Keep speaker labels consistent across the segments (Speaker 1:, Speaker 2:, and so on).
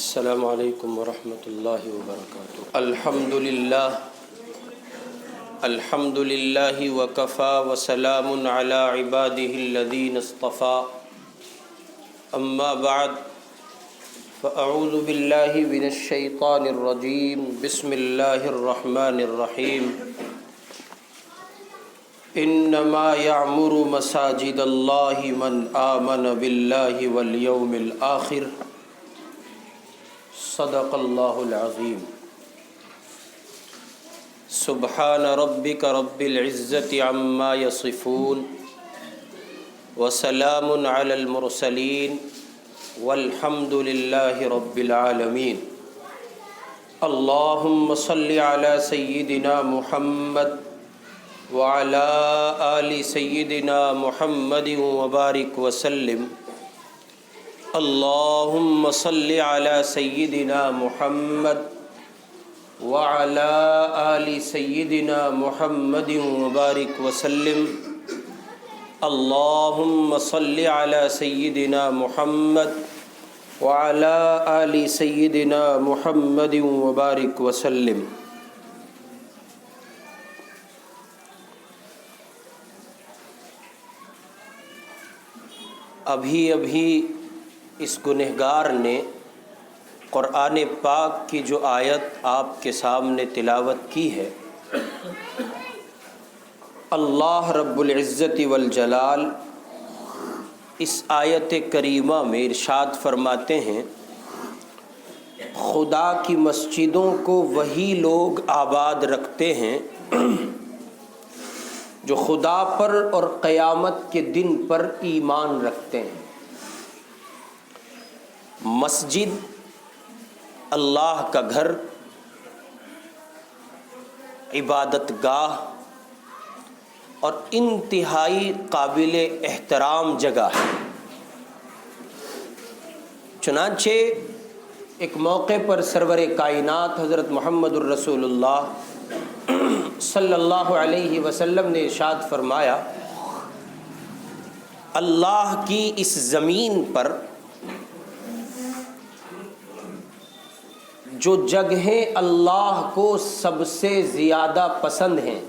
Speaker 1: السلام علیکم ورحمۃ اللہ وبرکاتہ۔ الحمد للہ وکفیٰ وسلام علی عبادہ الذین اصطفیٰ، اما بعد فاعوذ باللہ من الشیطان الرجیم، بسم اللہ الرحمن الرحیم۔ انما یعمر مساجد اللہ من آمن باللہ والیوم الآخر، صدق اللہ العظیم۔ سبحان ربک رب العزۃ عما یصفون وسلام علی المرسلین والحمد للہ رب العالمین۔ اللہم صل علی سیدنا محمد وعلی آل سیدنا محمد وبارک وسلم۔ اللہم صل علی سیدنا محمد وعلی آل سیدنا محمد وبارک وسلم۔ اللہم صل علی سیدنا محمد وعلی آل سیدنا محمد وبارک وسلم۔ ابھی اس گنہگار نے قرآن پاک کی جو آیت آپ کے سامنے تلاوت کی ہے، اللہ رب العزت والجلال اس آیت کریمہ میں ارشاد فرماتے ہیں، خدا کی مسجدوں کو وہی لوگ آباد رکھتے ہیں جو خدا پر اور قیامت کے دن پر ایمان رکھتے ہیں۔ مسجد اللہ کا گھر، عبادت گاہ اور انتہائی قابل احترام جگہ ہے۔ چنانچہ ایک موقع پر سرور کائنات حضرت محمد الرسول اللہ صلی اللہ علیہ وسلم نے ارشاد فرمایا، اللہ کی اس زمین پر جو جگہیں اللہ کو سب سے زیادہ پسند ہیں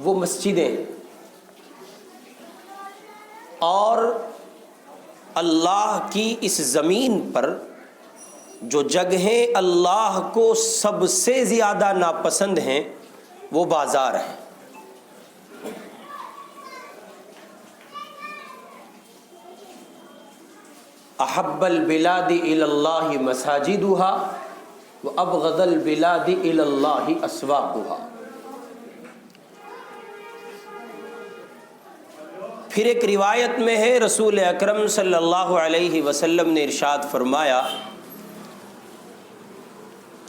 Speaker 1: وہ مسجدیں، اور اللہ کی اس زمین پر جو جگہیں اللہ کو سب سے زیادہ ناپسند ہیں وہ بازار ہیں۔ احب البلاد الی اللہ مساجدها وابغض البلاد الی اللہ اسواقها۔ پھر ایک روایت میں ہے، رسول اکرم صلی اللہ علیہ وسلم نے ارشاد فرمایا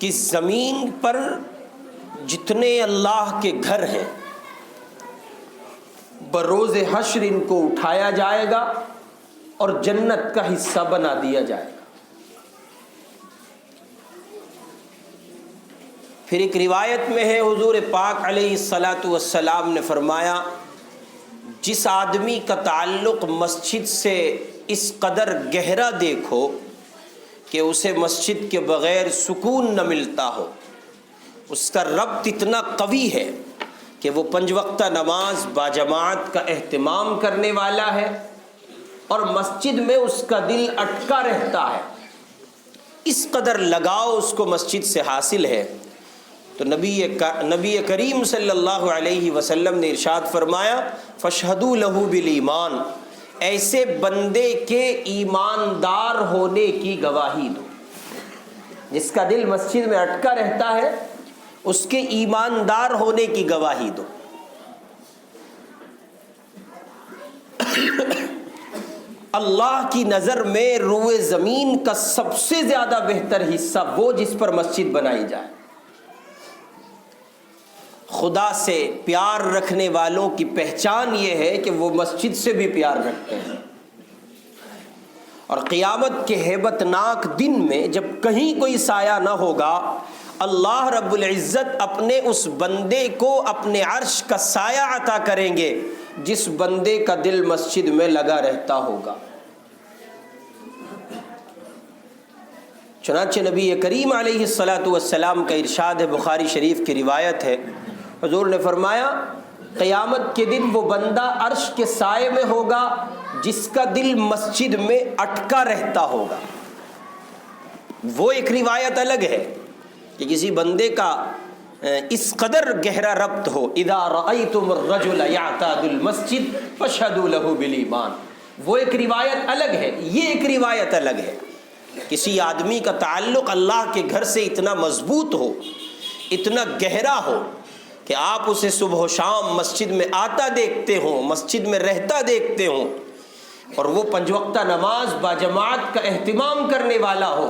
Speaker 1: کہ زمین پر جتنے اللہ کے گھر ہیں بروز حشر ان کو اٹھایا جائے گا اور جنت کا حصہ بنا دیا جائے گا۔ پھر ایک روایت میں ہے، حضور پاک علیہ الصلاۃ والسلام نے فرمایا، جس آدمی کا تعلق مسجد سے اس قدر گہرا دیکھو کہ اسے مسجد کے بغیر سکون نہ ملتا ہو، اس کا ربط اتنا قوی ہے کہ وہ 5 وقتہ نماز باجماعت کا اہتمام کرنے والا ہے اور مسجد میں اس کا دل اٹکا رہتا ہے، اس قدر لگاؤ اس کو مسجد سے حاصل ہے۔ تو نبی کریم صلی اللہ علیہ وسلم نے ارشاد فرمایا، فاشہدوا لہ بالایمان، ایسے بندے کے ایماندار ہونے کی گواہی دو۔ جس کا دل مسجد میں اٹکا رہتا ہے اس کے ایماندار ہونے کی گواہی دو۔ اللہ کی نظر میں روئے زمین کا سب سے زیادہ بہتر حصہ وہ جس پر مسجد بنائی جائے۔ خدا سے پیار رکھنے والوں کی پہچان یہ ہے کہ وہ مسجد سے بھی پیار رکھتے ہیں، اور قیامت کے ہیبت ناک دن میں جب کہیں کوئی سایہ نہ ہوگا، اللہ رب العزت اپنے اس بندے کو اپنے عرش کا سایہ عطا کریں گے جس بندے کا دل مسجد میں لگا رہتا ہوگا۔ چنانچہ نبی کریم علیہ الصلاۃ والسلام کا ارشاد ہے، بخاری شریف کی روایت ہے، حضور نے فرمایا قیامت کے دن وہ بندہ عرش کے سائے میں ہوگا جس کا دل مسجد میں اٹکا رہتا ہوگا۔ وہ ایک روایت الگ ہے کہ کسی بندے کا اس قدر گہرا ربط ہو، اذا رأیتم الرجل یعتاد المسجد فاشہدوا له بالایمان، وہ ایک روایت الگ ہے، یہ ایک روایت الگ ہے۔ کسی آدمی کا تعلق اللہ کے گھر سے اتنا مضبوط ہو، اتنا گہرا ہو کہ آپ اسے صبح و شام مسجد میں آتا دیکھتے ہوں، مسجد میں رہتا دیکھتے ہوں، اور وہ 5 وقتہ نماز باجماعت کا اہتمام کرنے والا ہو،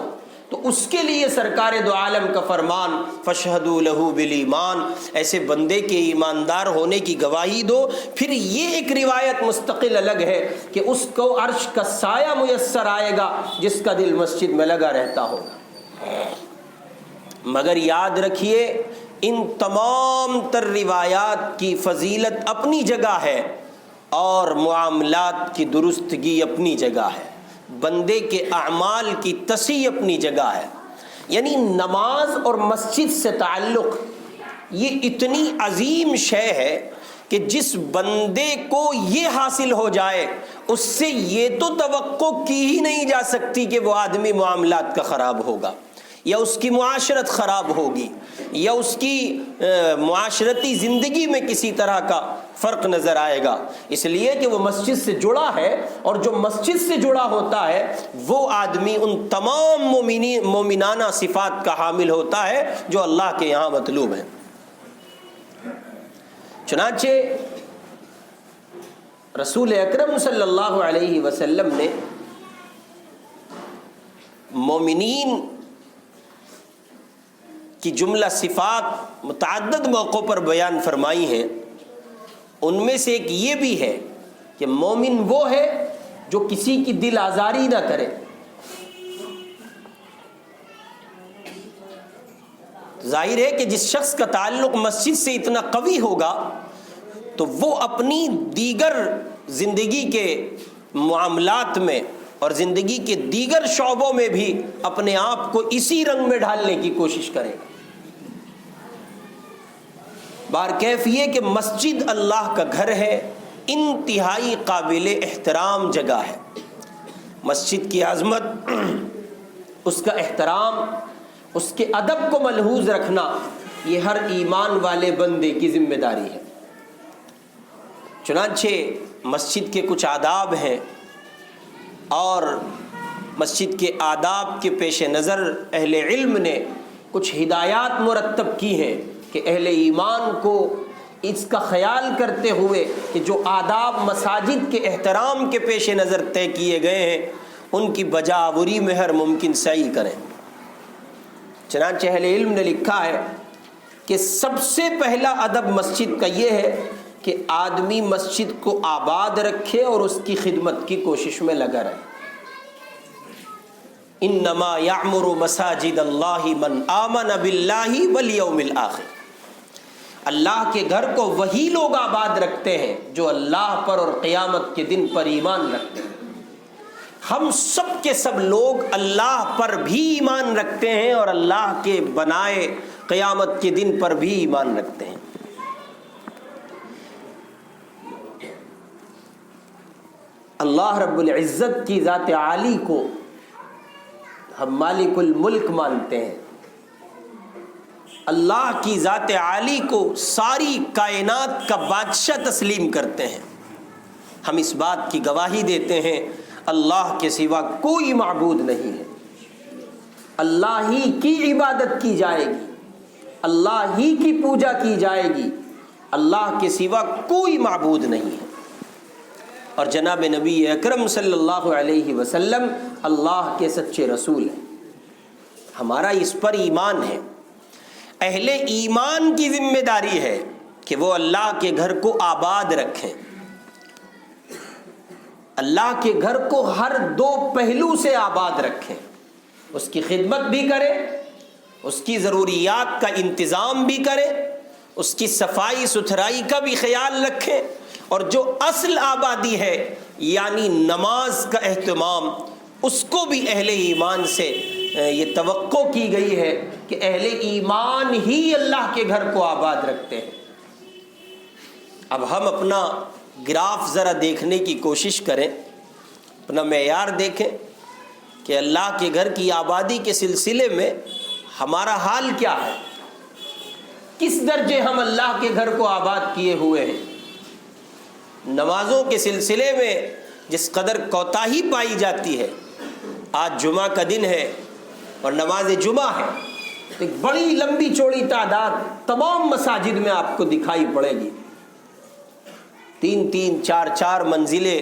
Speaker 1: تو اس کے لیے سرکار دو عالم کا فرمان فاشہدوا لہ بالایمان، ایسے بندے کے ایماندار ہونے کی گواہی دو۔ پھر یہ ایک روایت مستقل الگ ہے کہ اس کو عرش کا سایہ میسر آئے گا جس کا دل مسجد میں لگا رہتا ہوگا۔ مگر یاد رکھیے ان تمام تر روایات کی فضیلت اپنی جگہ ہے اور معاملات کی درستگی اپنی جگہ ہے، بندے کے اعمال کی تصحیح اپنی جگہ ہے۔ یعنی نماز اور مسجد سے تعلق یہ اتنی عظیم شے ہے کہ جس بندے کو یہ حاصل ہو جائے اس سے یہ تو توقع کی ہی نہیں جا سکتی کہ وہ آدمی معاملات کا خراب ہوگا، یا اس کی معاشرت خراب ہوگی، یا اس کی معاشرتی زندگی میں کسی طرح کا فرق نظر آئے گا، اس لیے کہ وہ مسجد سے جڑا ہے، اور جو مسجد سے جڑا ہوتا ہے وہ آدمی ان تمام مومنانہ صفات کا حامل ہوتا ہے جو اللہ کے یہاں مطلوب ہیں۔ چنانچہ رسول اکرم صلی اللہ علیہ وسلم نے مومنین کی جملہ صفات متعدد موقعوں پر بیان فرمائی ہیں، ان میں سے ایک یہ بھی ہے کہ مومن وہ ہے جو کسی کی دل آزاری نہ کرے۔ ظاہر ہے کہ جس شخص کا تعلق مسجد سے اتنا قوی ہوگا تو وہ اپنی دیگر زندگی کے معاملات میں اور زندگی کے دیگر شعبوں میں بھی اپنے آپ کو اسی رنگ میں ڈھالنے کی کوشش کرے گا۔ بارکیف یہ کہ مسجد اللہ کا گھر ہے، انتہائی قابل احترام جگہ ہے۔ مسجد کی عظمت، اس کا احترام، اس کے ادب کو ملحوظ رکھنا یہ ہر ایمان والے بندے کی ذمہ داری ہے۔ چنانچہ مسجد کے کچھ آداب ہیں، اور مسجد کے آداب کے پیش نظر اہل علم نے کچھ ہدایات مرتب کی ہیں کہ اہل ایمان کو اس کا خیال کرتے ہوئے کہ جو آداب مساجد کے احترام کے پیش نظر طے کیے گئے ہیں ان کی بجاوری میں ہر ممکن سعی کریں۔ چنانچہ اہل علم نے لکھا ہے کہ سب سے پہلا ادب مسجد کا یہ ہے کہ آدمی مسجد کو آباد رکھے اور اس کی خدمت کی کوشش میں لگا رہے۔ انما یعمر مساجد اللہ من آمن باللہ والیوم الآخر، اللہ کے گھر کو وہی لوگ آباد رکھتے ہیں جو اللہ پر اور قیامت کے دن پر ایمان رکھتے ہیں۔ ہم سب کے سب لوگ اللہ پر بھی ایمان رکھتے ہیں اور اللہ کے بنائے قیامت کے دن پر بھی ایمان رکھتے ہیں۔ اللہ رب العزت کی ذات عالی کو ہم مالک الملک مانتے ہیں، اللہ کی ذات عالی کو ساری کائنات کا بادشاہ تسلیم کرتے ہیں۔ ہم اس بات کی گواہی دیتے ہیں اللہ کے سوا کوئی معبود نہیں ہے، اللہ ہی کی عبادت کی جائے گی، اللہ ہی کی پوجا کی جائے گی، اللہ کے سوا کوئی معبود نہیں ہے۔ اور جناب نبی اکرم صلی اللہ علیہ وسلم اللہ کے سچے رسول ہیں، ہمارا اس پر ایمان ہے۔ اہل ایمان کی ذمہ داری ہے کہ وہ اللہ کے گھر کو آباد رکھیں، اللہ کے گھر کو ہر دو پہلو سے آباد رکھیں، اس کی خدمت بھی کریں، اس کی ضروریات کا انتظام بھی کریں، اس کی صفائی ستھرائی کا بھی خیال رکھیں، اور جو اصل آبادی ہے یعنی نماز کا اہتمام اس کو بھی اہل ایمان سے یہ توقع کی گئی ہے کہ اہل ایمان ہی اللہ کے گھر کو آباد رکھتے ہیں۔ اب ہم اپنا گراف ذرا دیکھنے کی کوشش کریں، اپنا معیار دیکھیں کہ اللہ کے گھر کی آبادی کے سلسلے میں ہمارا حال کیا ہے، کس درجے ہم اللہ کے گھر کو آباد کیے ہوئے ہیں۔ نمازوں کے سلسلے میں جس قدر کوتاہی پائی جاتی ہے، آج جمعہ کا دن ہے اور نماز جمعہ ہے، ایک بڑی لمبی چوڑی تعداد تمام مساجد میں آپ کو دکھائی پڑے گی، 3 4 منزلیں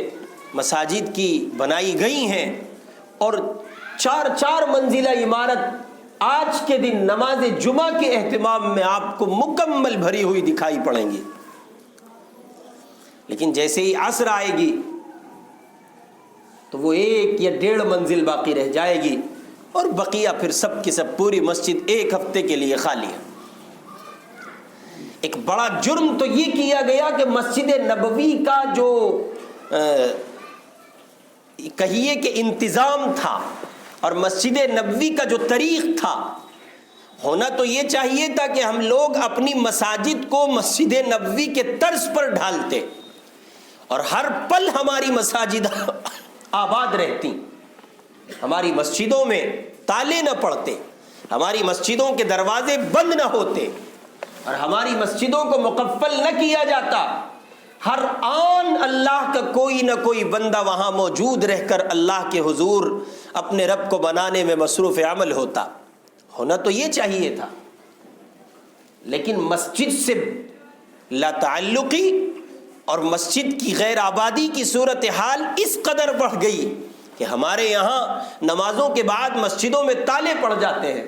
Speaker 1: مساجد کی بنائی گئی ہیں، اور 4 منزلہ عمارت آج کے دن نماز جمعہ کے اہتمام میں آپ کو مکمل بھری ہوئی دکھائی پڑیں گی۔ لیکن جیسے ہی عصر آئے گی تو وہ 1 یا 1.5 منزل باقی رہ جائے گی، اور بقیہ پھر سب کی سب پوری مسجد ایک ہفتے کے لیے خالی ہے۔ ایک بڑا جرم تو یہ کیا گیا کہ مسجد نبوی کا جو کہیے کہ انتظام تھا اور مسجد نبوی کا جو طریق تھا، ہونا تو یہ چاہیے تھا کہ ہم لوگ اپنی مساجد کو مسجد نبوی کے طرز پر ڈھالتے اور ہر پل ہماری مساجد آباد رہتی، ہماری مسجدوں میں تالے نہ پڑتے، ہماری مسجدوں کے دروازے بند نہ ہوتے، اور ہماری مسجدوں کو مقفل نہ کیا جاتا۔ ہر آن اللہ کا کوئی نہ کوئی بندہ وہاں موجود رہ کر اللہ کے حضور اپنے رب کو بنانے میں مصروف عمل ہوتا، ہونا تو یہ چاہیے تھا۔ لیکن مسجد سے لا تعلقی اور مسجد کی غیر آبادی کی صورتحال اس قدر بڑھ گئی کہ ہمارے یہاں نمازوں کے بعد مسجدوں میں تالے پڑ جاتے ہیں۔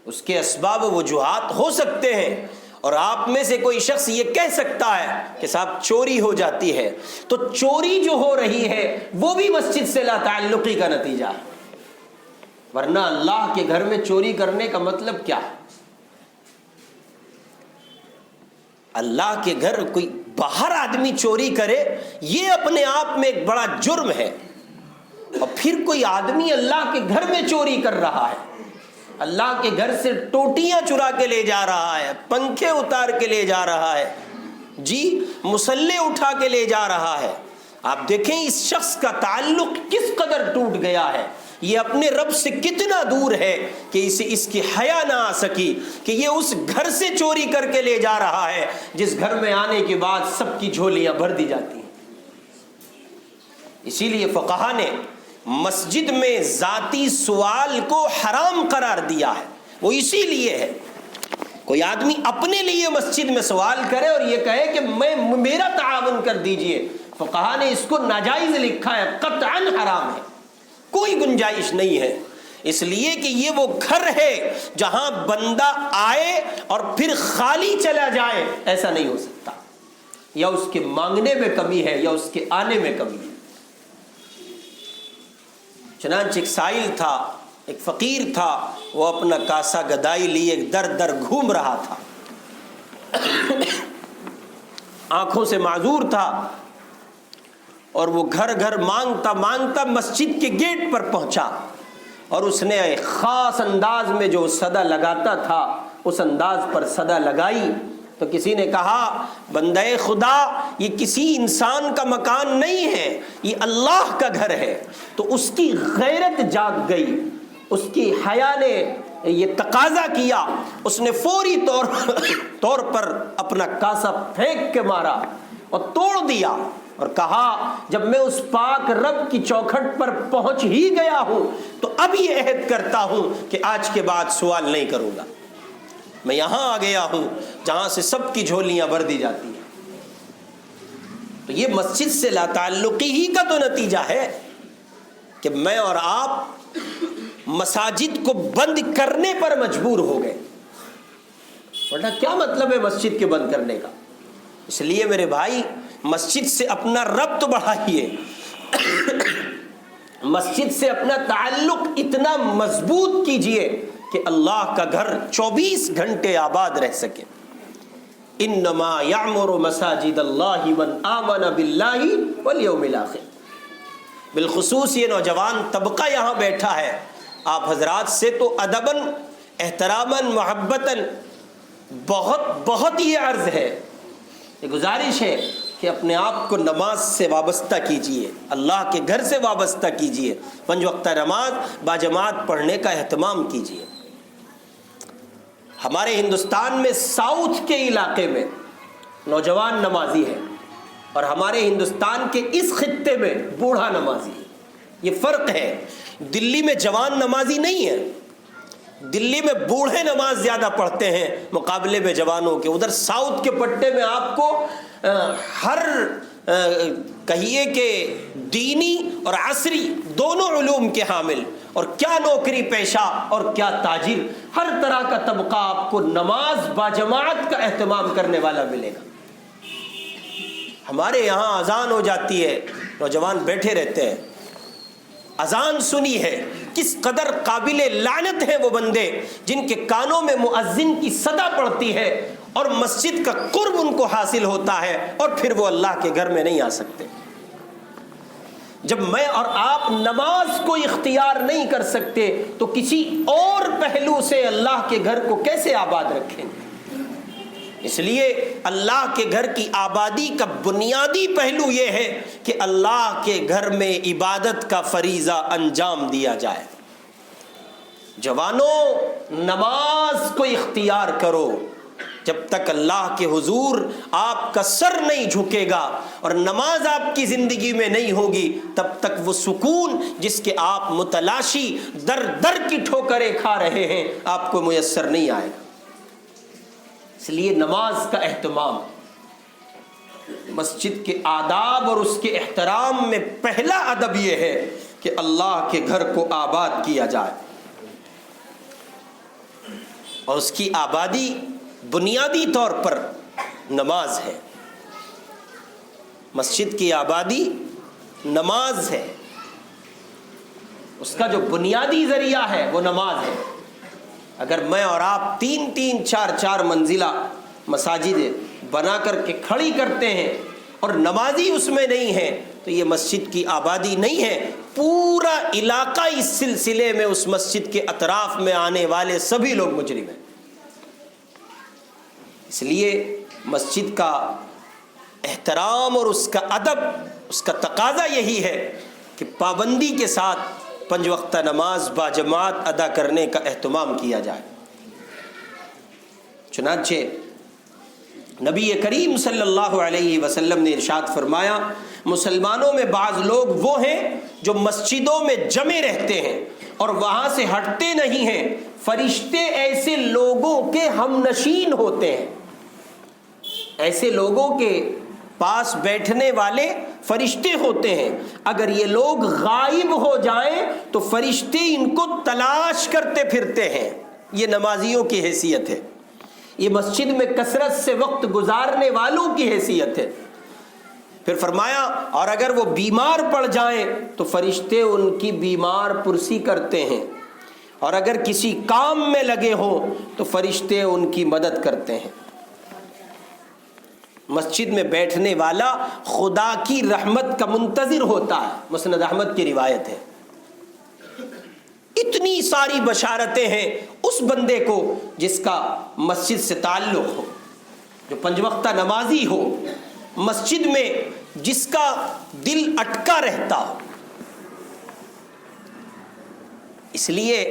Speaker 1: اس کے اسباب و وجوہات ہو سکتے ہیں، اور آپ میں سے کوئی شخص یہ کہہ سکتا ہے کہ صاحب چوری ہو جاتی ہے، تو چوری جو ہو رہی ہے وہ بھی مسجد سے لا تعلقی کا نتیجہ ہے، ورنہ اللہ کے گھر میں چوری کرنے کا مطلب کیا ہے؟ اللہ کے گھر کوئی باہر آدمی چوری کرے یہ اپنے آپ میں ایک بڑا جرم ہے، اور پھر کوئی آدمی اللہ کے گھر میں چوری کر رہا ہے، اللہ کے گھر سے ٹوٹیاں چرا کے لے جا رہا ہے، پنکھے اتار کے لے جا رہا ہے، جی مصلے اٹھا کے لے جا رہا ہے۔ آپ دیکھیں اس شخص کا تعلق کس قدر ٹوٹ گیا ہے، یہ اپنے رب سے کتنا دور ہے کہ اسے اس کی حیا نہ آ سکی کہ یہ اس گھر سے چوری کر کے لے جا رہا ہے جس گھر میں آنے کے بعد سب کی جھولیاں بھر دی جاتی ہیں۔ اسی لیے فقہا نے مسجد میں ذاتی سوال کو حرام قرار دیا ہے، وہ اسی لیے ہے کوئی آدمی اپنے لیے مسجد میں سوال کرے اور یہ کہے کہ میرا تعاون کر دیجئے، فقہا نے اس کو ناجائز لکھا ہے، قطعاً حرام ہے، کوئی گنجائش نہیں ہے، اس لیے کہ یہ وہ گھر ہے جہاں بندہ آئے اور پھر خالی چلا جائے، ایسا نہیں ہو سکتا، یا اس کے مانگنے میں کمی ہے یا اس کے آنے میں کمی ہے۔ چنانچہ ایک سائل تھا، ایک فقیر تھا، وہ اپنا کاسا گدائی لیے در در گھوم رہا تھا، آنکھوں سے معذور تھا، اور وہ گھر گھر مانگتا مانگتا مسجد کے گیٹ پر پہنچا، اور اس نے ایک خاص انداز میں جو صدا لگاتا تھا اس انداز پر صدا لگائی، تو کسی نے کہا بندہ خدا یہ کسی انسان کا مکان نہیں ہے، یہ اللہ کا گھر ہے، تو اس کی غیرت جاگ گئی، اس کی حیا نے یہ تقاضا کیا، اس نے فوری طور پر اپنا کاسا پھینک کے مارا اور توڑ دیا، اور کہا جب میں اس پاک رب کی چوکھٹ پر پہنچ ہی گیا ہوں تو اب یہ عہد کرتا ہوں کہ آج کے بعد سوال نہیں کروں گا، میں یہاں آ گیا ہوں جہاں سے سب کی جھولیاں بھر دی جاتی ہیں۔ تو یہ مسجد سے لا تعلقی ہی کا تو نتیجہ ہے کہ میں اور آپ مساجد کو بند کرنے پر مجبور ہو گئے، ورنہ کیا مطلب ہے مسجد کے بند کرنے کا؟ اس لیے میرے بھائی مسجد سے اپنا ربط بڑھائیے، مسجد سے اپنا تعلق اتنا مضبوط کیجئے کہ اللہ کا گھر 24 گھنٹے آباد رہ سکے۔ انما یعمر مساجد اللہ من آمن باللہ والیوم الآخر۔ بالخصوص یہ نوجوان طبقہ یہاں بیٹھا ہے، آپ حضرات سے تو ادباً، احتراماً، محبتاً بہت یہ عرض ہے، یہ گزارش ہے کہ اپنے آپ کو نماز سے وابستہ کیجئے، اللہ کے گھر سے وابستہ کیجئے، 5 وقتہ نماز باجماعت پڑھنے کا اہتمام کیجئے۔ ہمارے ہندوستان میں ساؤتھ کے علاقے میں نوجوان نمازی ہے اور ہمارے ہندوستان کے اس خطے میں بوڑھا نمازی ہے، یہ فرق ہے۔ دلی میں جوان نمازی نہیں ہے، دلی میں بوڑھے نماز زیادہ پڑھتے ہیں مقابلے میں جوانوں کے۔ ادھر ساؤتھ کے پٹے میں آپ کو ہر کہیے کہ دینی اور عصری دونوں علوم کے حامل، اور کیا نوکری پیشہ اور کیا تاجر، ہر طرح کا طبقہ آپ کو نماز باجماعت کا اہتمام کرنے والا ملے گا۔ ہمارے یہاں اذان ہو جاتی ہے، نوجوان بیٹھے رہتے ہیں، اذان سنی ہے، کس قدر قابل لعنت ہیں وہ بندے جن کے کانوں میں مؤذن کی صدا پڑتی ہے اور مسجد کا قرب ان کو حاصل ہوتا ہے، اور پھر وہ اللہ کے گھر میں نہیں آ سکتے۔ جب میں اور آپ نماز کو اختیار نہیں کر سکتے تو کسی اور پہلو سے اللہ کے گھر کو کیسے آباد رکھیں گے؟ اس لیے اللہ کے گھر کی آبادی کا بنیادی پہلو یہ ہے کہ اللہ کے گھر میں عبادت کا فریضہ انجام دیا جائے۔ جوانوں، نماز کو اختیار کرو۔ جب تک اللہ کے حضور آپ کا سر نہیں جھکے گا اور نماز آپ کی زندگی میں نہیں ہوگی، تب تک وہ سکون جس کے آپ متلاشی در در کی ٹھوکریں کھا رہے ہیں آپ کو میسر نہیں آئے گا۔ اس لیے نماز کا اہتمام، مسجد کے آداب اور اس کے احترام میں پہلا ادب یہ ہے کہ اللہ کے گھر کو آباد کیا جائے، اور اس کی آبادی بنیادی طور پر نماز ہے۔ مسجد کی آبادی نماز ہے، اس کا جو بنیادی ذریعہ ہے وہ نماز ہے۔ اگر میں اور آپ 3-3 4-4 منزلہ مساجد بنا کر کے کھڑی کرتے ہیں اور نمازی اس میں نہیں ہے تو یہ مسجد کی آبادی نہیں ہے۔ پورا علاقہ اس سلسلے میں اس مسجد کے اطراف میں آنے والے سبھی لوگ مجرم ہیں۔ اس لیے مسجد کا احترام اور اس کا ادب، اس کا تقاضا یہی ہے کہ پابندی کے ساتھ 5 وقتہ نماز باجماعت ادا کرنے کا اہتمام کیا جائے۔ چنانچہ نبی کریم صلی اللہ علیہ وسلم نے ارشاد فرمایا، مسلمانوں میں بعض لوگ وہ ہیں جو مسجدوں میں جمے رہتے ہیں اور وہاں سے ہٹتے نہیں ہیں، فرشتے ایسے لوگوں کے ہم نشین ہوتے ہیں۔ ایسے لوگوں کے پاس بیٹھنے والے فرشتے ہوتے ہیں، اگر یہ لوگ غائب ہو جائیں تو فرشتے ان کو تلاش کرتے پھرتے ہیں۔ یہ نمازیوں کی حیثیت ہے، یہ مسجد میں کثرت سے وقت گزارنے والوں کی حیثیت ہے۔ پھر فرمایا، اور اگر وہ بیمار پڑ جائیں تو فرشتے ان کی بیمار پرسی کرتے ہیں، اور اگر کسی کام میں لگے ہوں تو فرشتے ان کی مدد کرتے ہیں۔ مسجد میں بیٹھنے والا خدا کی رحمت کا منتظر ہوتا ہے، مسند احمد کی روایت ہے۔ اتنی ساری بشارتیں ہیں اس بندے کو جس کا مسجد سے تعلق ہو، جو 5 وقتہ نمازی ہو، مسجد میں جس کا دل اٹکا رہتا ہو۔ اس لیے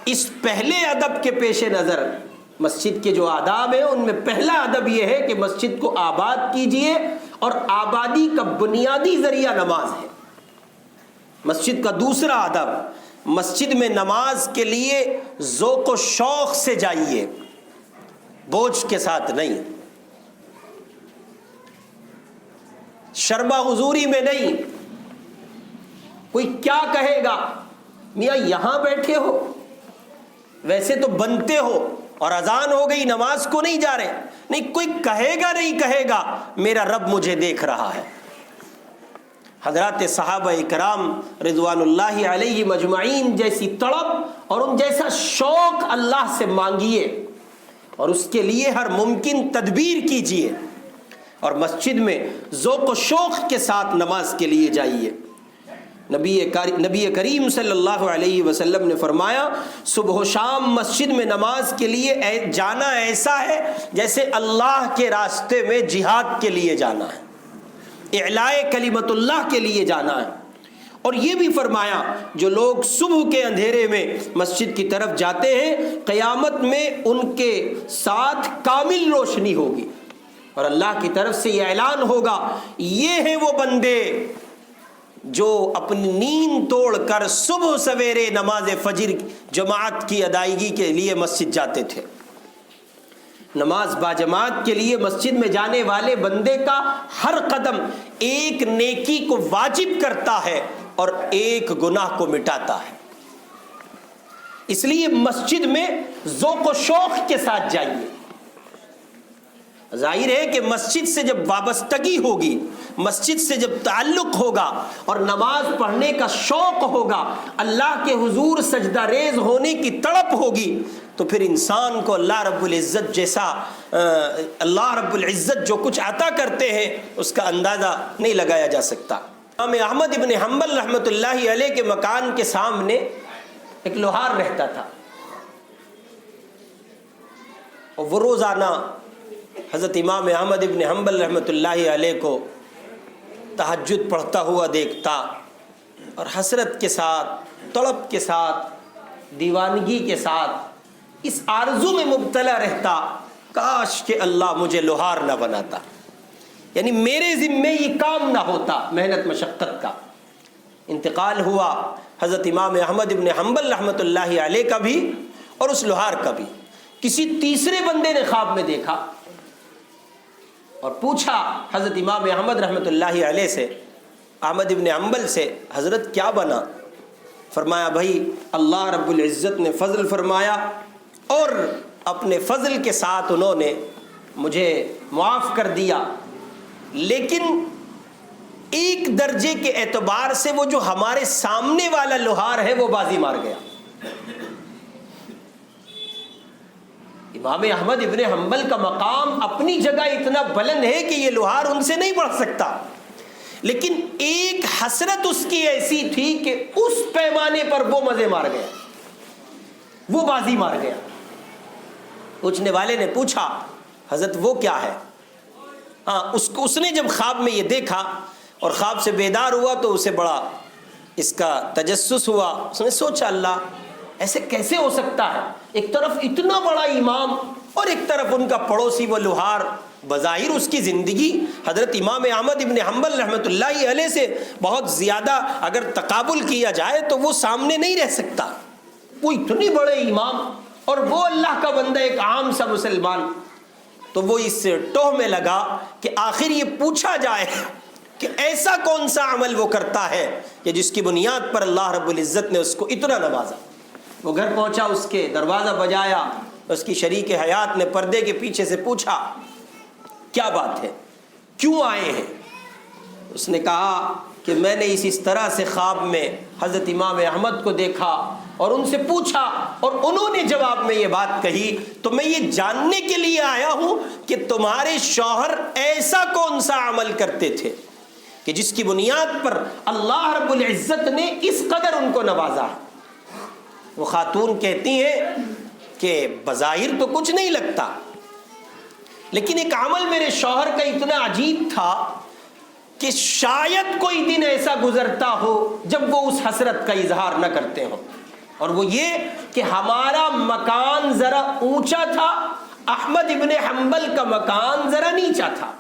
Speaker 1: اس پہلے ادب کے پیش نظر مسجد کے جو آداب ہیں ان میں پہلا ادب یہ ہے کہ مسجد کو آباد کیجئے، اور آبادی کا بنیادی ذریعہ نماز ہے۔ مسجد کا دوسرا ادب، مسجد میں نماز کے لیے ذوق و شوق سے جائیے، بوجھ کے ساتھ نہیں، شرما حضوری میں نہیں۔ کوئی کیا کہے گا، میاں یہاں بیٹھے ہو، ویسے تو بنتے ہو اور اذان ہو گئی نماز کو نہیں جا رہے، نہیں، کوئی کہے گا نہیں کہے گا، میرا رب مجھے دیکھ رہا ہے۔ حضرات صحابہ کرام رضوان اللہ علیہ مجمعین جیسی تڑپ اور ان جیسا شوق اللہ سے مانگیے، اور اس کے لیے ہر ممکن تدبیر کیجیے، اور مسجد میں ذوق و شوق کے ساتھ نماز کے لیے جائیے۔ نبی کریم صلی اللہ علیہ وسلم نے فرمایا صبح و شام مسجد میں نماز کے لیے جانا ایسا ہے جیسے اللہ کے راستے میں جہاد کے لیے جانا ہے، اعلاء کلمت اللہ کے لیے جانا ہے۔ اور یہ بھی فرمایا جو لوگ صبح کے اندھیرے میں مسجد کی طرف جاتے ہیں قیامت میں ان کے ساتھ کامل روشنی ہوگی، اور اللہ کی طرف سے یہ اعلان ہوگا یہ ہیں وہ بندے جو اپنی نیند توڑ کر صبح سویرے نماز فجر جماعت کی ادائیگی کے لیے مسجد جاتے تھے۔ نماز باجماعت کے لیے مسجد میں جانے والے بندے کا ہر قدم ایک نیکی کو واجب کرتا ہے اور ایک گناہ کو مٹاتا ہے۔ اس لیے مسجد میں ذوق و شوق کے ساتھ جائیے۔ ظاہر ہے کہ مسجد سے جب وابستگی ہوگی، مسجد سے جب تعلق ہوگا اور نماز پڑھنے کا شوق ہوگا، اللہ کے حضور سجدہ ریز ہونے کی تڑپ ہوگی، تو پھر انسان کو اللہ رب العزت جیسا اللہ رب العزت جو کچھ عطا کرتے ہیں اس کا اندازہ نہیں لگایا جا سکتا۔ امام احمد ابن حنبل رحمۃ اللہ علیہ کے مکان کے سامنے ایک لوہار رہتا تھا، اور وہ روزانہ حضرت امام احمد ابن حنبل رحمۃ اللہ علیہ کو تہجد پڑھتا ہوا دیکھتا اور حسرت کے ساتھ، تڑپ کے ساتھ، دیوانگی کے ساتھ اس آرزو میں مبتلا رہتا کاش کہ اللہ مجھے لوہار نہ بناتا، یعنی میرے ذمے یہ کام نہ ہوتا محنت مشقت کا۔ انتقال ہوا حضرت امام احمد ابن حنبل رحمۃ اللہ علیہ کا بھی اور اس لوہار کا بھی۔ کسی تیسرے بندے نے خواب میں دیکھا اور پوچھا حضرت امام احمد رحمۃ اللہ علیہ سے، احمد ابن حنبل سے، حضرت کیا بنا؟ فرمایا بھائی اللہ رب العزت نے فضل فرمایا اور اپنے فضل کے ساتھ انہوں نے مجھے معاف کر دیا، لیکن ایک درجے کے اعتبار سے وہ جو ہمارے سامنے والا لوہار ہے وہ بازی مار گیا۔ امام احمد ابن حنبل کا مقام اپنی جگہ اتنا بلند ہے کہ یہ لوہار ان سے نہیں بڑھ سکتا، لیکن ایک حسرت اس کی ایسی تھی کہ اس پیمانے پر وہ مزے مار گیا، وہ بازی مار گیا۔ پوچھنے والے نے پوچھا حضرت وہ کیا ہے؟ اس نے جب خواب میں یہ دیکھا اور خواب سے بیدار ہوا تو اسے بڑا اس کا تجسس ہوا۔ اس نے سوچا اللہ ایسے کیسے ہو سکتا ہے، ایک طرف اتنا بڑا امام اور ایک طرف ان کا پڑوسی وہ لوہار۔ بظاہر اس کی زندگی حضرت امام احمد ابن حنبل رحمۃ اللہ علیہ سے بہت زیادہ اگر تقابل کیا جائے تو وہ سامنے نہیں رہ سکتا، وہ اتنے بڑے امام اور وہ اللہ کا بندہ ایک عام سا مسلمان۔ تو وہ اس ٹوہ میں لگا کہ آخر یہ پوچھا جائے کہ ایسا کون سا عمل وہ کرتا ہے کہ جس کی بنیاد پر اللہ رب العزت نے اس کو اتنا نوازا۔ وہ گھر پہنچا، اس کے دروازہ بجایا، اس کی شریک حیات نے پردے کے پیچھے سے پوچھا کیا بات ہے، کیوں آئے ہیں؟ اس نے کہا کہ میں نے اس طرح سے خواب میں حضرت امام احمد کو دیکھا اور ان سے پوچھا اور انہوں نے جواب میں یہ بات کہی، تو میں یہ جاننے کے لیے آیا ہوں کہ تمہارے شوہر ایسا کون سا عمل کرتے تھے کہ جس کی بنیاد پر اللہ رب العزت نے اس قدر ان کو نوازا۔ وہ خاتون کہتی ہیں کہ بظاہر تو کچھ نہیں لگتا، لیکن ایک عمل میرے شوہر کا اتنا عجیب تھا کہ شاید کوئی دن ایسا گزرتا ہو جب وہ اس حسرت کا اظہار نہ کرتے ہوں، اور وہ یہ کہ ہمارا مکان ذرا اونچا تھا، احمد ابن حنبل کا مکان ذرا نیچا تھا،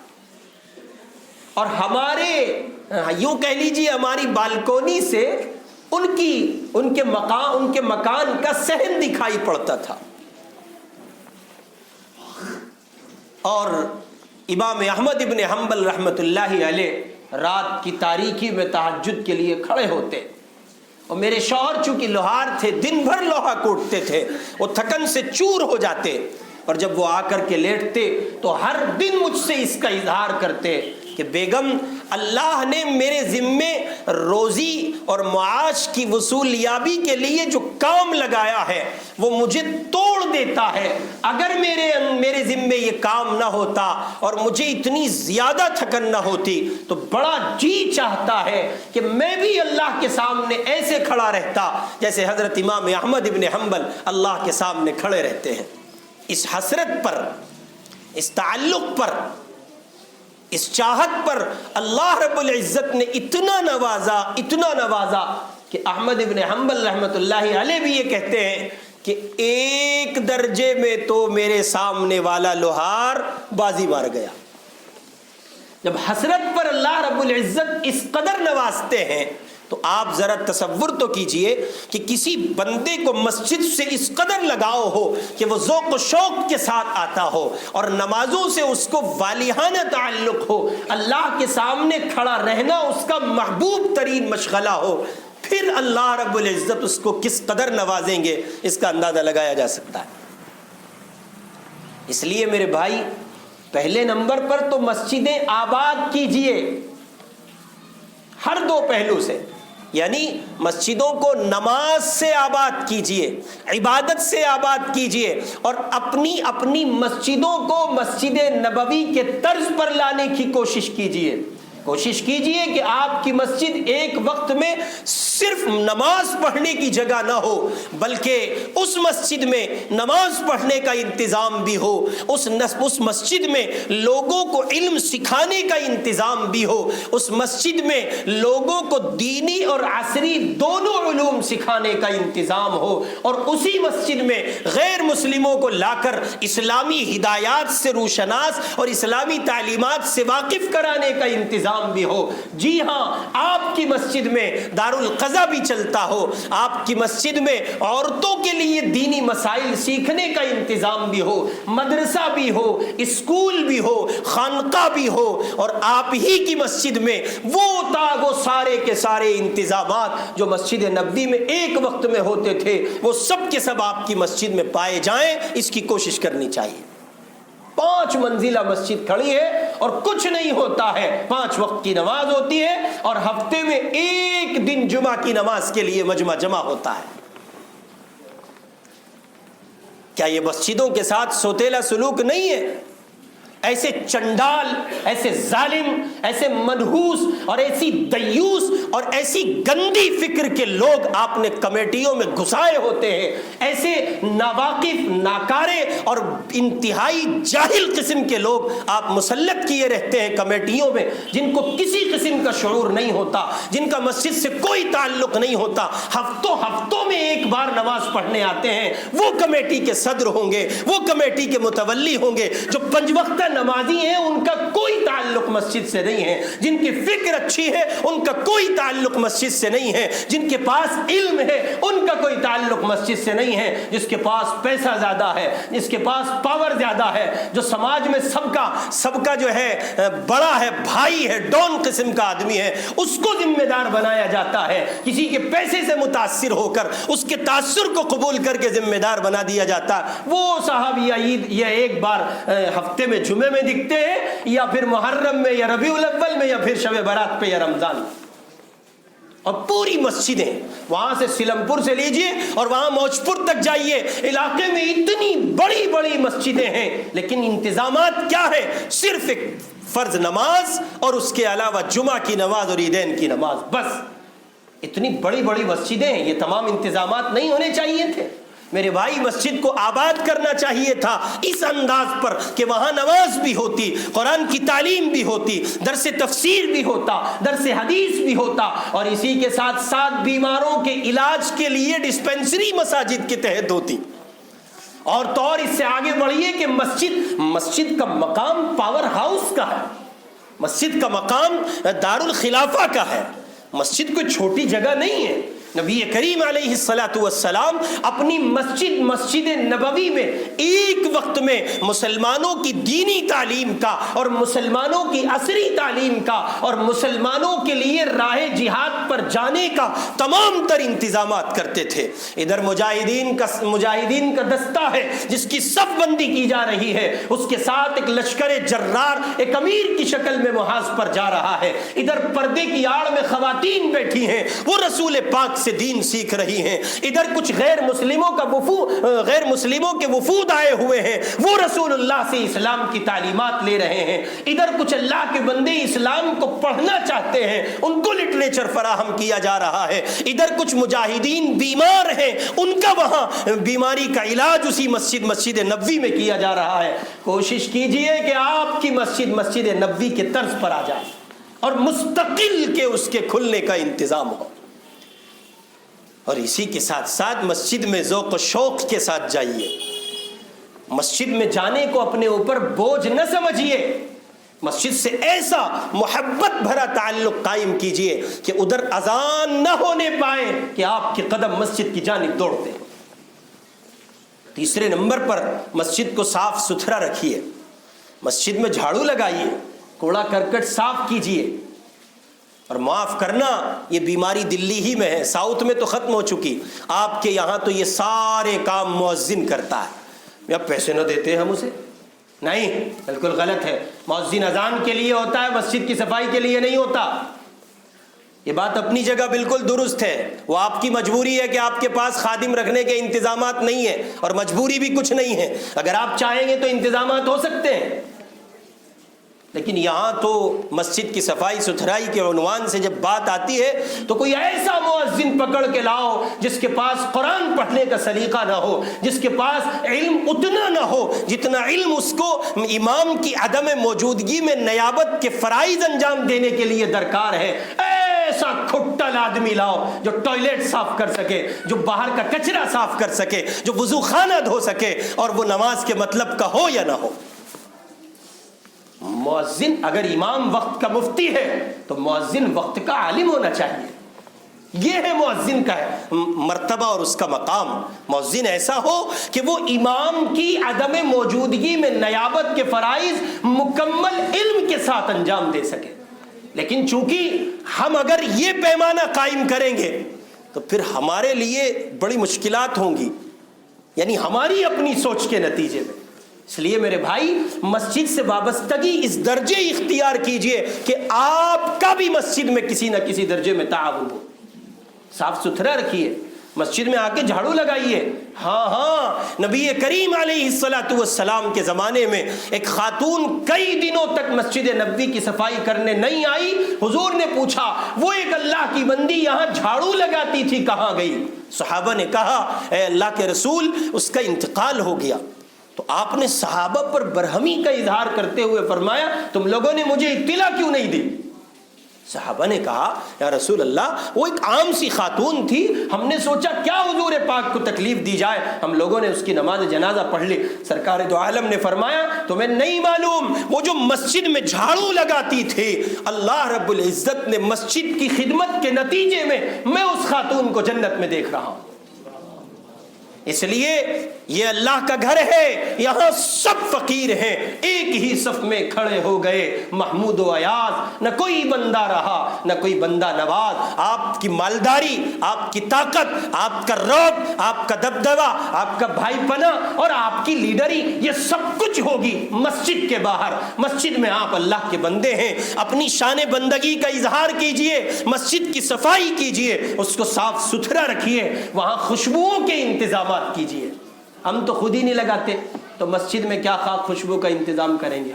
Speaker 1: اور ہمارے یوں کہہ لیجیے ہماری بالکونی سے ان کے مکان کا صحن دکھائی پڑتا تھا۔ اور امام احمد ابن حنبل رحمۃ اللہ علیہ رات کی تاریکی میں تہجد کے لیے کھڑے ہوتے، اور میرے شوہر چونکہ لوہار تھے دن بھر لوہا کوٹتے تھے، وہ تھکن سے چور ہو جاتے، اور جب وہ آ کر کے لیٹتے تو ہر دن مجھ سے اس کا اظہار کرتے کہ بیگم اللہ نے میرے ذمے روزی اور معاش کی وصولیابی کے لیے جو کام لگایا ہے وہ مجھے توڑ دیتا ہے۔ اگر میرے ذمے یہ کام نہ ہوتا اور مجھے اتنی زیادہ تھکن نہ ہوتی تو بڑا جی چاہتا ہے کہ میں بھی اللہ کے سامنے ایسے کھڑا رہتا جیسے حضرت امام احمد ابن حنبل اللہ کے سامنے کھڑے رہتے ہیں۔ اس حسرت پر، اس تعلق پر، اس چاہت پر اللہ رب العزت نے اتنا نوازا کہ احمد ابن حنبل رحمۃ اللہ علیہ بھی یہ کہتے ہیں کہ ایک درجے میں تو میرے سامنے والا لوہار بازی مار گیا۔ جب حسرت پر اللہ رب العزت اس قدر نوازتے ہیں تو آپ ذرا تصور تو کیجئے کہ کسی بندے کو مسجد سے اس قدر لگاؤ ہو کہ وہ ذوق و شوق کے ساتھ آتا ہو اور نمازوں سے اس کو والیانہ تعلق ہو، اللہ کے سامنے کھڑا رہنا اس کا محبوب ترین مشغلہ ہو، پھر اللہ رب العزت اس کو کس قدر نوازیں گے اس کا اندازہ لگایا جا سکتا ہے۔ اس لیے میرے بھائی، پہلے نمبر پر تو مسجدیں آباد کیجئے ہر دو پہلو سے، یعنی مسجدوں کو نماز سے آباد کیجئے، عبادت سے آباد کیجئے، اور اپنی مسجدوں کو مسجد نبوی کے طرز پر لانے کی کوشش کیجئے۔ کوشش کیجئے کہ آپ کی مسجد ایک وقت میں صرف نماز پڑھنے کی جگہ نہ ہو بلکہ اس مسجد میں نماز پڑھنے کا انتظام بھی ہو، اس مسجد میں لوگوں کو علم سکھانے کا انتظام بھی ہو، اس مسجد میں لوگوں کو دینی اور عصری دونوں علوم سکھانے کا انتظام ہو، اور اسی مسجد میں غیر مسلموں کو لا کر اسلامی ہدایات سے روشناس اور اسلامی تعلیمات سے واقف کرانے کا انتظام بھی ہو۔ جی ہاں، آپ کی مسجد میں دارالقضا بھی چلتا ہو، آپ کی مسجد میں عورتوں کے لیے دینی مسائل سیکھنے کا انتظام بھی ہو، مدرسہ بھی ہو، اسکول بھی ہو، خانقاہ بھی ہو، اور آپ ہی کی مسجد میں وہ سارے کے سارے انتظامات جو مسجد نبوی میں ایک وقت میں ہوتے تھے وہ سب کے سب آپ کی مسجد میں پائے جائیں، اس کی کوشش کرنی چاہیے۔ 5 منزلہ مسجد کھڑی ہے اور کچھ نہیں ہوتا ہے، 5 وقت کی نماز ہوتی ہے اور ہفتے میں ایک دن جمعہ کی نماز کے لیے مجمع جمع ہوتا ہے۔ کیا یہ مسجدوں کے ساتھ سوتیلا سلوک نہیں ہے؟ ایسے چنڈال، ایسے ظالم، ایسے منحوس اور ایسی دیوس اور ایسی گندی فکر کے لوگ آپ نے کمیٹیوں میں گھسائے ہوتے ہیں، ایسے ناواقف، ناکارے اور انتہائی جاہل قسم کے لوگ آپ مسلط کیے رہتے ہیں کمیٹیوں میں، جن کو کسی قسم کا شعور نہیں ہوتا، جن کا مسجد سے کوئی تعلق نہیں ہوتا، ہفتوں میں ایک بار نماز پڑھنے آتے ہیں۔ وہ کمیٹی کے صدر ہوں گے، وہ کمیٹی کے متولی ہوں گے، جو 5 وقت نمازی ہیں ان کا کوئی تعلق مسجد سے نہیں ہے، جن کی فکر اچھی ہے ان کا کوئی تعلق مسجد سے نہیں ہے، جن کے پاس علم ہے ان کا کوئی تعلق مسجد سے نہیں ہے، جس کے پاس پیسہ زیادہ ہے، جس کے پاس پاور زیادہ ہے، جو سماج میں سب کا جو ہے بڑا ہے، بھائی ہے، ڈون قسم کا آدمی ہے، اس کو ذمہ دار بنایا جاتا ہے، کسی کے پیسے سے متاثر ہو کر اس کے تاثر کو قبول کر کے ذمہ دار بنا دیا جاتا ہے۔ وہ صاحب یا عید یا ایک بار ہفتے میں جمعے میں دکھتے ہیں، یا پھر محرم میں یا ربیع الاول میں یا پھر شب برات پہ یا رمضان۔ اور پوری مسجدیں وہاں سے سلم پور سے لیجئے اور وہاں موجپور تک جائیے، علاقے میں اتنی بڑی بڑی مسجدیں ہیں لیکن انتظامات کیا ہے؟ صرف ایک فرض نماز اور اس کے علاوہ جمعہ کی نماز اور عیدین کی نماز، بس۔ اتنی بڑی بڑی مسجدیں ہیں، یہ تمام انتظامات نہیں ہونے چاہیے تھے؟ میرے بھائی، مسجد کو آباد کرنا چاہیے تھا اس انداز پر کہ وہاں نماز بھی ہوتی، قرآن کی تعلیم بھی ہوتی، درس تفسیر بھی ہوتا، درس حدیث بھی ہوتا، اور اسی کے ساتھ ساتھ بیماروں کے علاج کے لیے ڈسپینسری مساجد کے تحت ہوتی۔ اور تو اور اس سے آگے بڑھیے کہ مسجد کا مقام پاور ہاؤس کا ہے، مسجد کا مقام دارالخلافہ کا ہے، مسجد کوئی چھوٹی جگہ نہیں ہے۔ نبی کریم علیہ الصلاۃ والسلام اپنی مسجد نبوی میں ایک وقت میں مسلمانوں کی دینی تعلیم کا اور مسلمانوں کی عصری تعلیم کا اور مسلمانوں کے لیے راہ جہاد پر جانے کا تمام تر انتظامات کرتے تھے۔ ادھر مجاہدین کا دستہ ہے جس کی صف بندی کی جا رہی ہے، اس کے ساتھ ایک لشکر جرار ایک امیر کی شکل میں محاذ پر جا رہا ہے، ادھر پردے کی آڑ میں خواتین بیٹھی ہیں، وہ رسول پاک سے دین سیکھ رہی ہیں، ادھر کچھ غیر مسلموں کے وفود آئے ہوئے ہیں، وہ رسول اللہ سے اسلام کی تعلیمات لے رہے ہیں، ادھر کچھ اللہ کے بندے اسلام کو پڑھنا چاہتے ہیں، ان کو لٹریچر فراہم کیا جا رہا ہے، ادھر کچھ مجاہدین بیمار ہیں، ان کا وہاں بیماری کا علاج اسی مسجد نبوی میں کیا جا رہا ہے۔ کوشش کیجئے کہ آپ کی مسجد نبوی کے طرز پر آ جائے اور مستقل کے اس کے کھلنے کا انتظام ہو، اور اسی کے ساتھ ساتھ مسجد میں ذوق و شوق کے ساتھ جائیے۔ مسجد میں جانے کو اپنے اوپر بوجھ نہ سمجھیے، مسجد سے ایسا محبت بھرا تعلق قائم کیجئے کہ ادھر اذان نہ ہونے پائے کہ آپ کے قدم مسجد کی جانب دوڑتے ہیں۔ تیسرے نمبر پر مسجد کو صاف ستھرا رکھیے، مسجد میں جھاڑو لگائیے، کوڑا کرکٹ صاف کیجئے۔ اور معاف کرنا، یہ بیماری دلی ہی میں ہے، ساؤتھ میں تو ختم ہو چکی، آپ کے یہاں تو یہ سارے کام مؤذن کرتا ہے۔ یا پیسے نہ دیتے ہیں ہم اسے؟ نہیں، بالکل غلط ہے۔ مؤذن اذان کے لیے ہوتا ہے، مسجد کی صفائی کے لیے نہیں ہوتا۔ یہ بات اپنی جگہ بالکل درست ہے، وہ آپ کی مجبوری ہے کہ آپ کے پاس خادم رکھنے کے انتظامات نہیں ہیں، اور مجبوری بھی کچھ نہیں ہے، اگر آپ چاہیں گے تو انتظامات ہو سکتے ہیں۔ لیکن یہاں تو مسجد کی صفائی ستھرائی کے عنوان سے جب بات آتی ہے تو کوئی ایسا مؤذن پکڑ کے لاؤ جس کے پاس قرآن پڑھنے کا سلیقہ نہ ہو، جس کے پاس علم اتنا نہ ہو جتنا علم اس کو امام کی عدم موجودگی میں نیابت کے فرائض انجام دینے کے لیے درکار ہے۔ ایسا کھٹل آدمی لاؤ جو ٹوائلٹ صاف کر سکے، جو باہر کا کچرا صاف کر سکے، جو وضو خانہ دھو سکے، اور وہ نماز کے مطلب کا ہو یا نہ ہو۔ مؤذن اگر امام وقت کا مفتی ہے تو مؤذن وقت کا عالم ہونا چاہیے۔ یہ ہے مؤذن کا مرتبہ اور اس کا مقام۔ مؤذن ایسا ہو کہ وہ امام کی عدم موجودگی میں نیابت کے فرائض مکمل علم کے ساتھ انجام دے سکے۔ لیکن چونکہ ہم اگر یہ پیمانہ قائم کریں گے تو پھر ہمارے لیے بڑی مشکلات ہوں گی، یعنی ہماری اپنی سوچ کے نتیجے میں۔ اس لیے میرے بھائی، مسجد سے وابستگی اس درجے اختیار کیجئے کہ آپ کا بھی مسجد میں کسی نہ کسی درجے میں تعاون ہو۔ صاف ستھرا رکھیے، مسجد میں آ کے جھاڑو لگائیے۔ ہاں، نبی کریم علیہ السلام کے زمانے میں ایک خاتون کئی دنوں تک مسجد نبوی کی صفائی کرنے نہیں آئی۔ حضور نے پوچھا، وہ ایک اللہ کی بندی یہاں جھاڑو لگاتی تھی، کہاں گئی؟ صحابہ نے کہا، اے اللہ کے رسول، اس کا انتقال ہو گیا۔ تو آپ نے صحابہ پر برہمی کا اظہار کرتے ہوئے فرمایا، تم لوگوں نے مجھے اطلاع کیوں نہیں دی؟ صحابہ نے کہا، یا رسول اللہ، وہ ایک عام سی خاتون تھی، ہم نے سوچا کیا حضور پاک کو تکلیف دی جائے، ہم لوگوں نے اس کی نماز جنازہ پڑھ لی۔ سرکار دو عالم نے فرمایا، تمہیں نہیں معلوم وہ جو مسجد میں جھاڑو لگاتی تھی، اللہ رب العزت نے مسجد کی خدمت کے نتیجے میں اس خاتون کو جنت میں دیکھ رہا ہوں۔ اس لیے یہ اللہ کا گھر ہے، یہاں سب فقیر ہیں، ایک ہی صف میں کھڑے ہو گئے محمود و ایاز، نہ کوئی بندہ رہا نہ کوئی بندہ نواز۔ آپ کی مالداری، آپ کی طاقت، آپ کا رعب، آپ کا دبدبہ، آپ کا بھائی پنا اور آپ کی لیڈری، یہ سب کچھ ہوگی مسجد کے باہر۔ مسجد میں آپ اللہ کے بندے ہیں، اپنی شان بندگی کا اظہار کیجئے، مسجد کی صفائی کیجئے، اس کو صاف ستھرا رکھیے، وہاں خوشبوؤں کے انتظامات کیجئے۔ ہم تو خود ہی نہیں لگاتے تو مسجد میں کیا خاک خوشبو کا انتظام کریں گے؟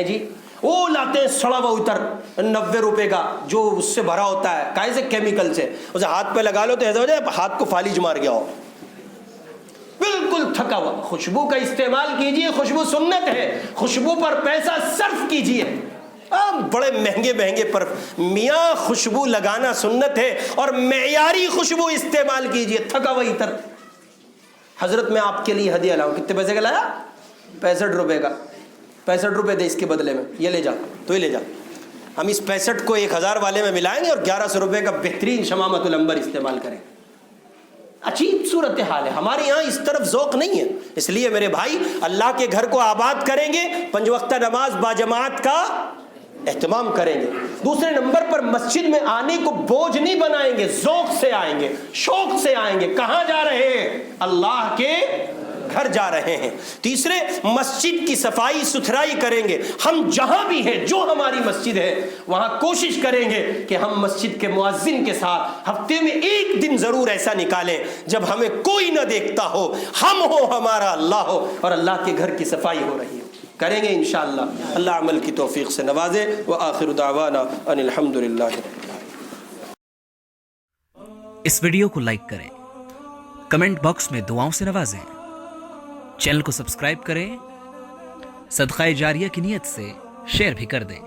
Speaker 1: جی وہ لاتے ہیں سڑا ہوا عطر 90 روپے کا، جو اس سے بھرا ہوتا ہے کائے سے کیمیکل سے، اسے ہاتھ پہ لگا لو تو ایسا ہو جائے ہاتھ کو فالج مار گیا ہو، بالکل تھکا ہوا۔ خوشبو کا استعمال کیجئے، خوشبو سنت ہے، خوشبو پر پیسہ صرف کیجئے۔ بڑے مہنگے پر میاں خوشبو لگانا سنت ہے، اور معیاری خوشبو استعمال کیجئے۔ تھکا ہوا عطر، حضرت میں آپ کے لیے ہدیہ لاؤں، کتنے پیسے کا لایا؟ 65 روپے کا۔ 65 روپے دے اس کے بدلے میں، یہ لے جا، تو یہ لے جا۔ ہم اس 65 کو 1000 والے میں ملائیں گے اور 1100 روپے کا بہترین شمامت العنبر استعمال کریں۔ عجیب صورتحال ہے، ہمارے یہاں اس طرف ذوق نہیں ہے۔ اس لیے میرے بھائی، اللہ کے گھر کو آباد کریں گے، 5 وقتہ نماز باجماعت کا اہتمام کریں گے۔ دوسرے نمبر پر مسجد میں آنے کو بوجھ نہیں بنائیں گے، ذوق سے آئیں گے، شوق سے آئیں گے۔ کہاں جا رہے ہیں؟ اللہ کے گھر جا رہے ہیں. تیسرے مسجد کی صفائی ستھرائی کریں گے. ہم جہاں بھی ہیں جو ہماری مسجد ہے وہاں کوشش کریں گے کہ ہم مسجد کے مؤذن کے ساتھ ہفتے میں ایک دن ضرور ایسا نکالیں جب ہمیں کوئی نہ دیکھتا ہو, ہم ہو, ہمارا اللہ ہو اور اللہ کے گھر کی صفائی ہو رہی ہو. کریں گے انشاءاللہ. اللہ عمل کی توفیق سے نوازے. وآخر دعوانا ان الحمدللہ.
Speaker 2: اس ویڈیو کو لائک کریں, کمنٹ باکس میں دعاؤں سے نوازیں, چینل کو سبسکرائب کریں, صدقہ جاریہ کی نیت سے شیئر بھی کر دیں.